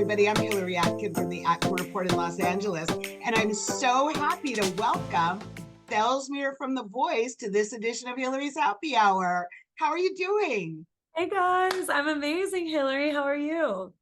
everybody. I'm Hillary Atkin from the Atkin Report in Los Angeles, and I'm so happy to welcome Felsmere from The Voice to this edition of Hillary's Happy Hour. How are you doing? Hey guys, I'm amazing, Hillary. How are you?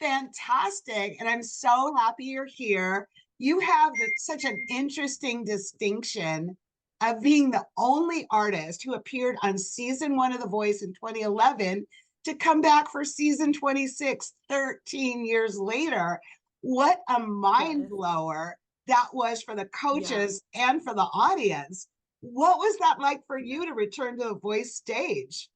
Fantastic, and I'm so happy you're here. You have such an interesting distinction of being the only artist who appeared on season one of The Voice in 2011 to come back for season 26 13 years later. What a mind Yes. blower that was for the Yeah. coaches and for the audience. What was that like for you to return to the Voice stage?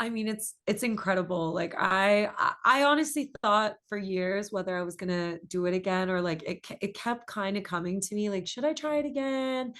I mean, it's incredible. Like I honestly thought for years whether I was gonna do it again or like it kept kind of coming to me like, should I try it again?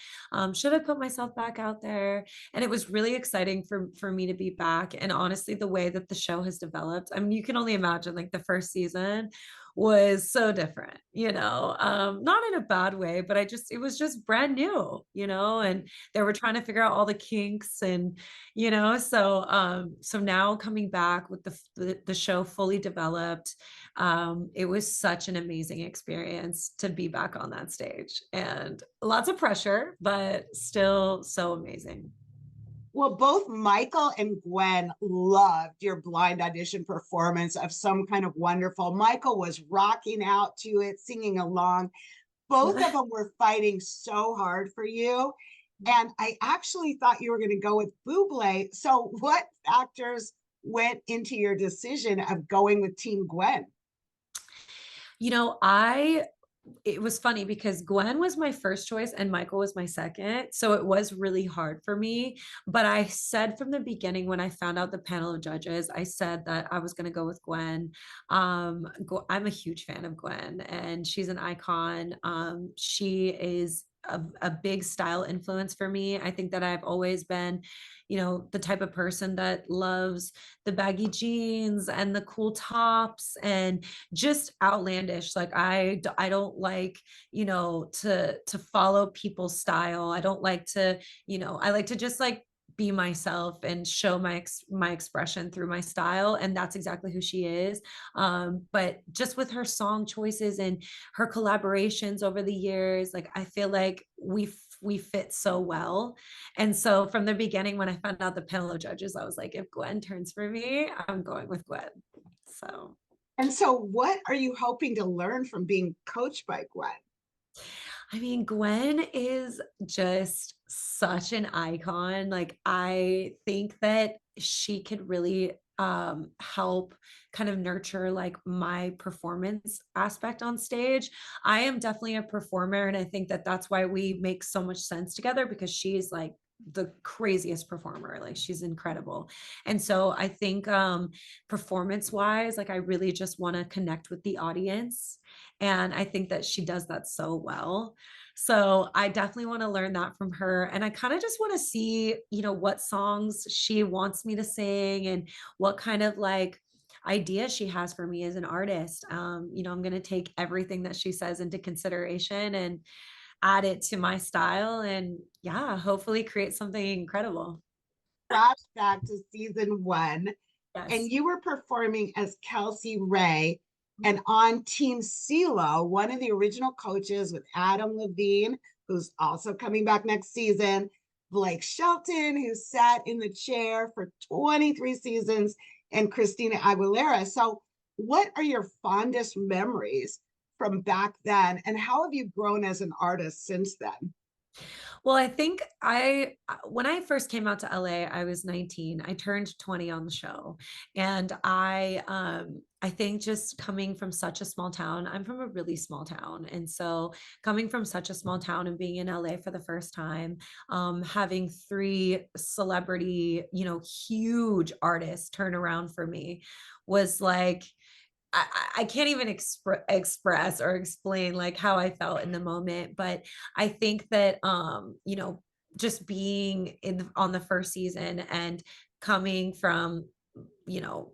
Should I put myself back out there? And it was really exciting for me to be back. And honestly, the way that the show has developed, I mean, you can only imagine like the first season was so different, not in a bad way, but it was just brand new, and they were trying to figure out all the kinks and so now coming back with the show fully developed, it was such an amazing experience to be back on that stage and lots of pressure but still so amazing. Well, both Michael and Gwen loved your blind audition performance of Some Kind of Wonderful. Michael was rocking out to it, singing along. Both of them were fighting so hard for you. And I actually thought you were going to go with Buble. So, what factors went into your decision of going with Team Gwen? you know i it was funny because Gwen was my first choice and Michael was my second. So it was really hard for me. But I said from the beginning, when I found out the panel of judges, I said that I was going to go with Gwen. I'm a huge fan of Gwen and she's an icon. She is a big style influence for me. I think that I've always been, the type of person that loves the baggy jeans and the cool tops and just outlandish. Like I don't like, to follow people's style. I don't like to, I like to just like be myself and show my expression through my style, and that's exactly who she is. But just with her song choices and her collaborations over the years, like I feel like we fit so well. And so from the beginning, when I found out the panel of judges, I was like, if Gwen turns for me, I'm going with Gwen. So And so, what are you hoping to learn from being coached by Gwen? I mean, Gwen is just such an icon. Like, I think that she could really help kind of nurture like my performance aspect on stage. I am definitely a performer, and I think that that's why we make so much sense together because she's like the craziest performer. Like, she's incredible. And so I think performance wise, like I really just want to connect with the audience, and I think that she does that so well. So I definitely want to learn that from her. And I kind of just want to see, what songs she wants me to sing and what kind of like idea she has for me as an artist. I'm going to take everything that she says into consideration and add it to my style and yeah, hopefully create something incredible. Flashback to season one, and Yes. you were performing as Kelsey Ray. And on Team CeeLo, one of the original coaches with Adam Levine, who's also coming back next season, Blake Shelton, who sat in the chair for 23 seasons, and Christina Aguilera. So, what are your fondest memories from back then? And how have you grown as an artist since then? Well, I think when I first came out to LA, I was 19. I turned 20 on the show. And I think just coming from such a small town, I'm from a really small town. And so coming from such a small town and being in LA for the first time, having three celebrity, huge artists turn around for me was like I can't even express or explain like how I felt in the moment, but I think that just being on the first season and coming from, you know,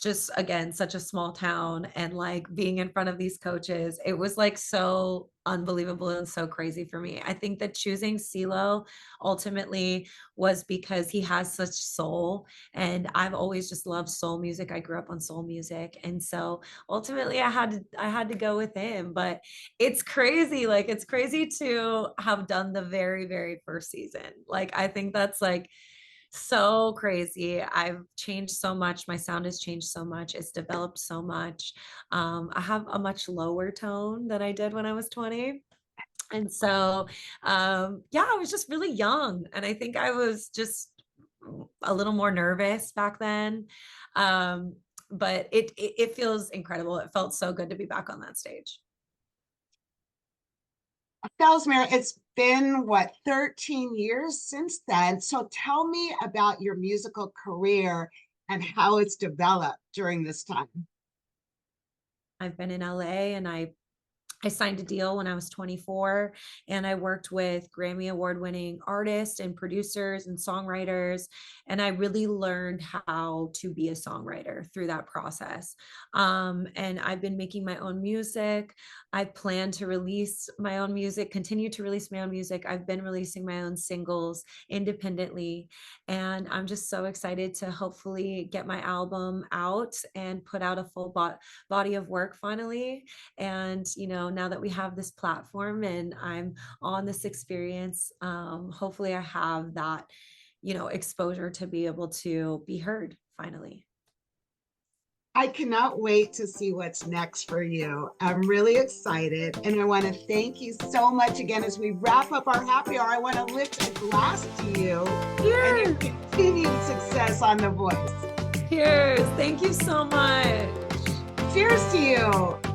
just again such a small town, and like being in front of these coaches, it was like so unbelievable and so crazy for me. I think that choosing CeeLo ultimately was because he has such soul, and I've always just loved soul music. I grew up on soul music, and so ultimately I had to go with him. But it's crazy, like it's crazy to have done the very very first season. Like I think that's like so crazy. I've changed so much. My sound has changed so much. It's developed so much. I have a much lower tone than I did when I was 20. And so, yeah, I was just really young. And I think I was just a little more nervous back then. Um, but it feels incredible. It felt so good to be back on that stage. Felsmere, it's been what, 13 years since then. So tell me about your musical career and how it's developed during this time. I've been in LA, and I signed a deal when I was 24, and I worked with Grammy award winning artists and producers and songwriters. And I really learned how to be a songwriter through that process. And I've been making my own music. I plan to release my own music, continue to release my own music. I've been releasing my own singles independently. And I'm just so excited to hopefully get my album out and put out a full body of work finally. And now that we have this platform and I'm on this experience, hopefully I have that exposure to be able to be heard finally. I cannot wait to see what's next for you. I'm really excited. And I want to thank you so much again as we wrap up our happy hour. I want to lift a glass to you and your Cheers. continued success on The Voice. Cheers. Thank you so much. Cheers to you.